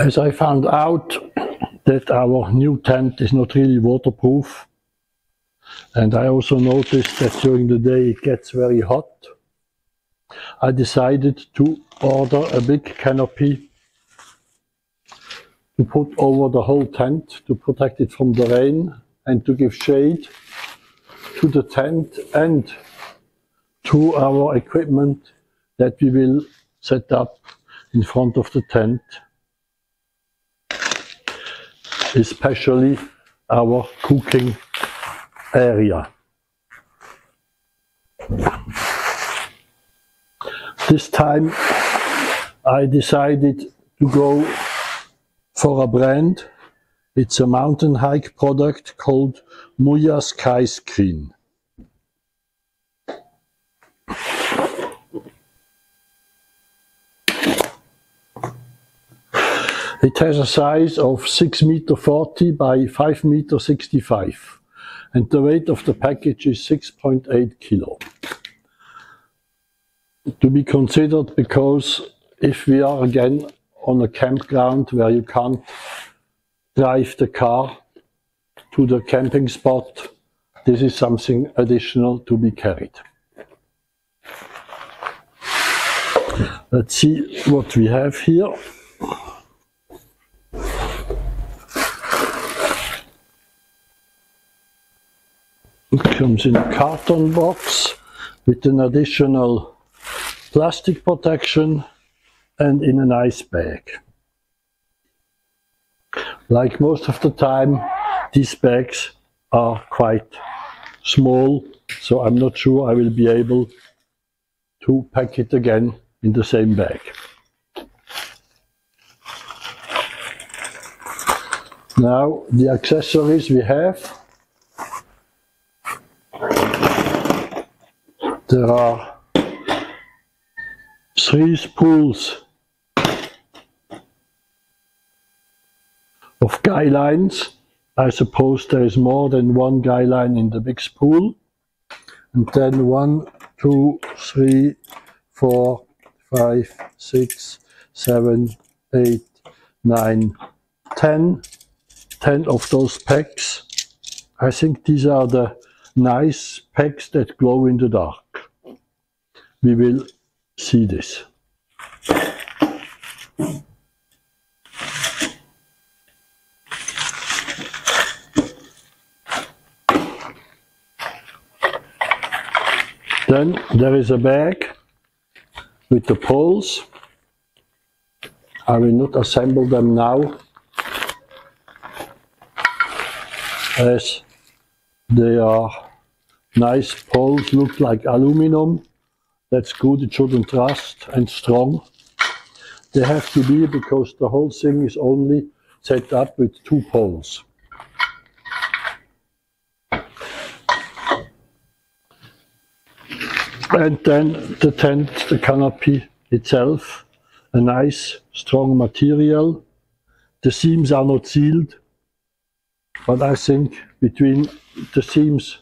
As I found out that our new tent is not really waterproof, and I also noticed that during the day it gets very hot, I decided to order a big canopy to put over the whole tent to protect it from the rain and to give shade to the tent and to our equipment that we will set up in front of the tent, especially our cooking area. This time I decided to go for a brand. It's a mountain hike product called Muya Sky Screen. It has a size of 6.40 m by 5.65 m, and the weight of the package is 6.8 kilo. To be considered because if we are again on a campground where you can't drive the car to the camping spot, this is something additional to be carried. Let's see what we have here. It comes in a carton box with an additional plastic protection and in a nice bag. Like most of the time, these bags are quite small, so I'm not sure I will be able to pack it again in the same bag. Now the accessories we have. There are 3 spools of guy lines. I suppose there is more than one guy line in the big spool. And then 1, 2, 3, 4, 5, 6, 7, 8, 9, 10. 10 of those packs. I think these are the nice packs that glow in the dark. We will see this. Then there is a bag with the poles. I will not assemble them now, as they are nice poles, look like aluminum. That's good, it shouldn't rust, and strong. They have to be, because the whole thing is only set up with 2 poles. And then the tent, the canopy itself, a nice strong material. The seams are not sealed, but I think between the seams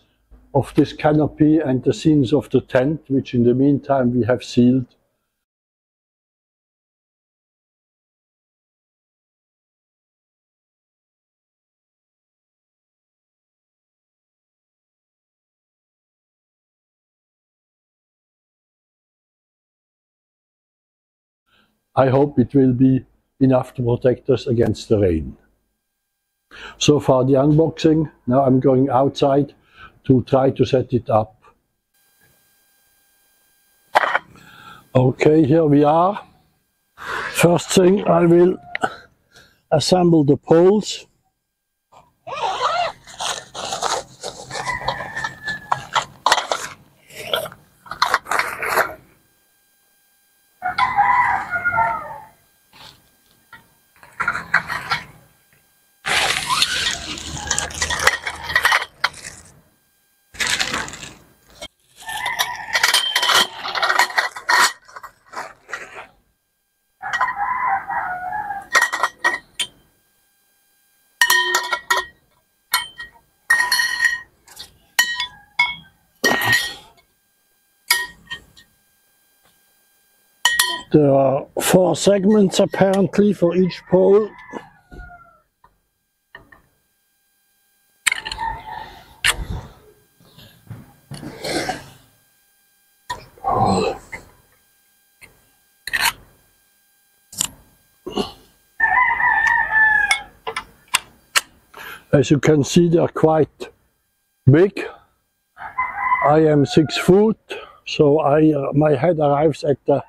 of this canopy and the seams of the tent, which in the meantime we have sealed, I hope it will be enough to protect us against the rain. So far the unboxing. Now I'm going outside to try to set it up. Okay, here we are. First thing, I will assemble the poles. There are 4 segments apparently for each pole. As you can see, they are quite big. I am 6 foot, so my head arrives at the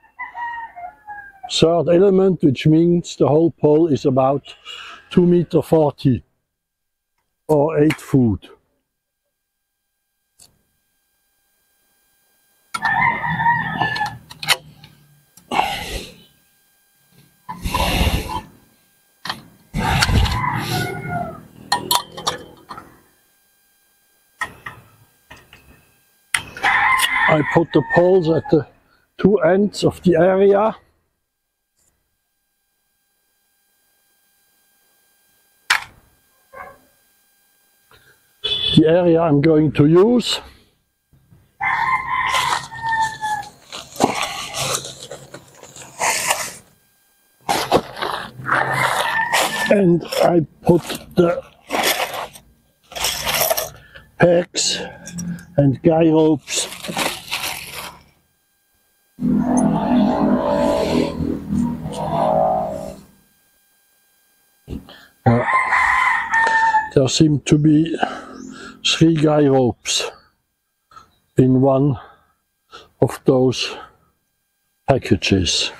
3rd element, which means the whole pole is about 2.40 meters or 8 foot. I put the poles at the 2 ends of the area. The area I'm going to use. And I put the pegs and guy ropes there seem to be 3 guy ropes in one of those packages,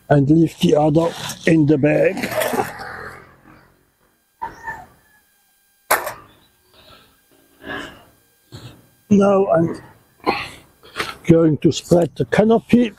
and leave the other in the bag. Now I'm going to spread the canopy.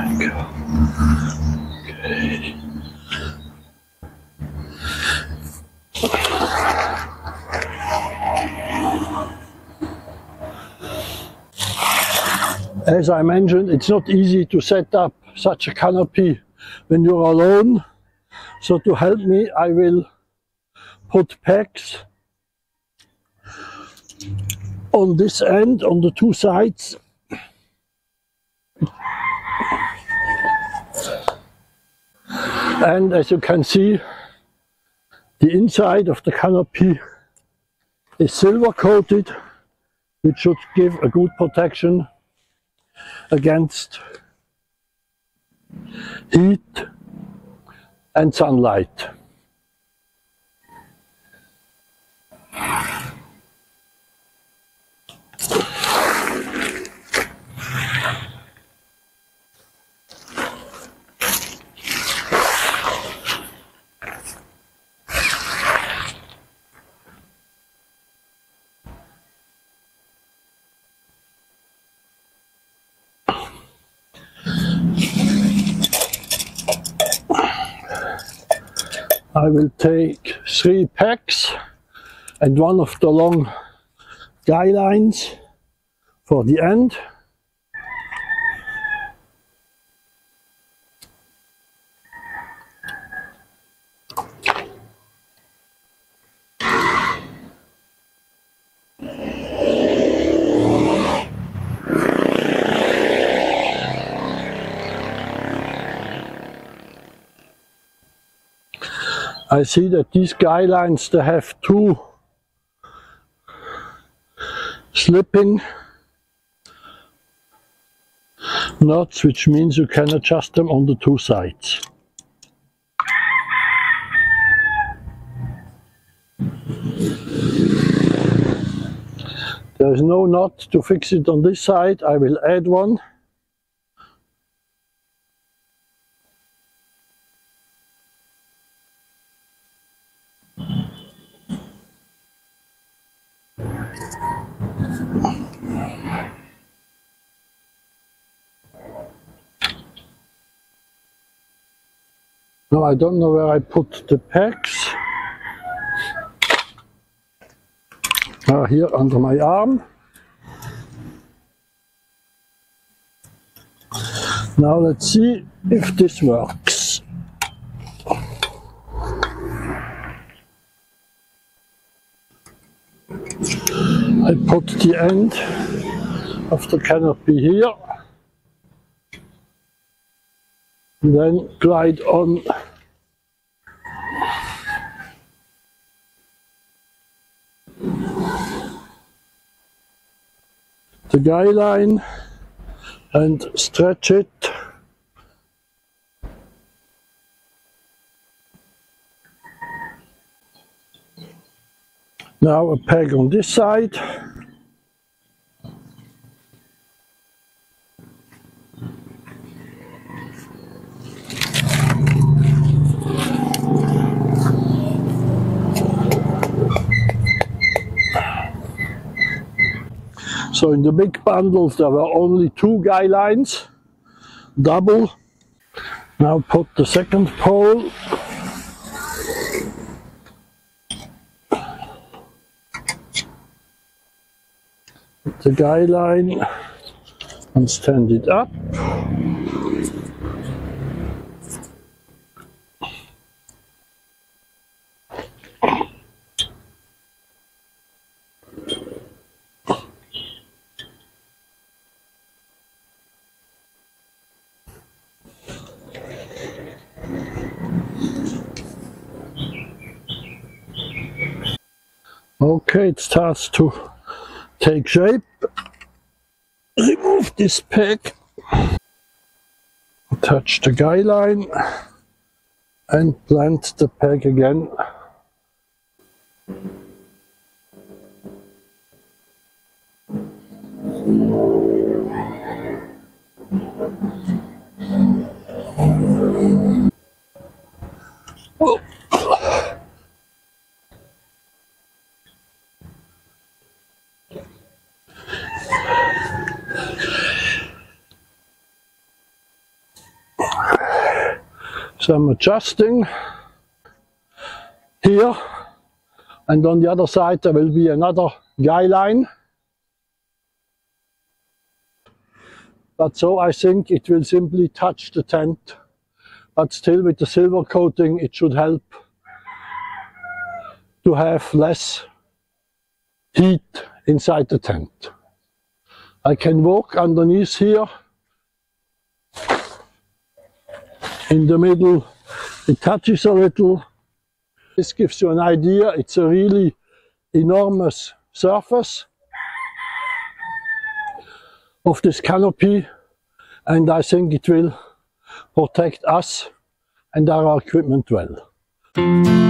Okay. As I mentioned, it's not easy to set up such a canopy when you're alone. So to help me, I will put pegs on this end, on the 2 sides. And as you can see, the inside of the canopy is silver coated, which should give a good protection against heat and sunlight. I will take 3 pegs and one of the long guy lines for the end. I see that these guy lines, they have 2 slipping knots, which means you can adjust them on the 2 sides. There is no nut to fix it on this side. I will add one. Now I don't know where I put the pegs. Here under my arm. Now let's see if this works. I put the end of the canopy here, and then glide on the guy line and stretch it. Now a peg on this side. So in the big bundles there were only 2 guy lines, double. Now put the second pole. The guy line and stand it up. Okay, it starts to take shape. Remove this peg, touch the guy line and plant the peg again. Oh. So I'm adjusting here, and on the other side there will be another guy line. But so I think it will simply touch the tent, but still with the silver coating it should help to have less heat inside the tent. I can walk underneath here. In the middle it touches a little. This gives you an idea, it's a really enormous surface of this canopy, and I think it will protect us and our equipment well.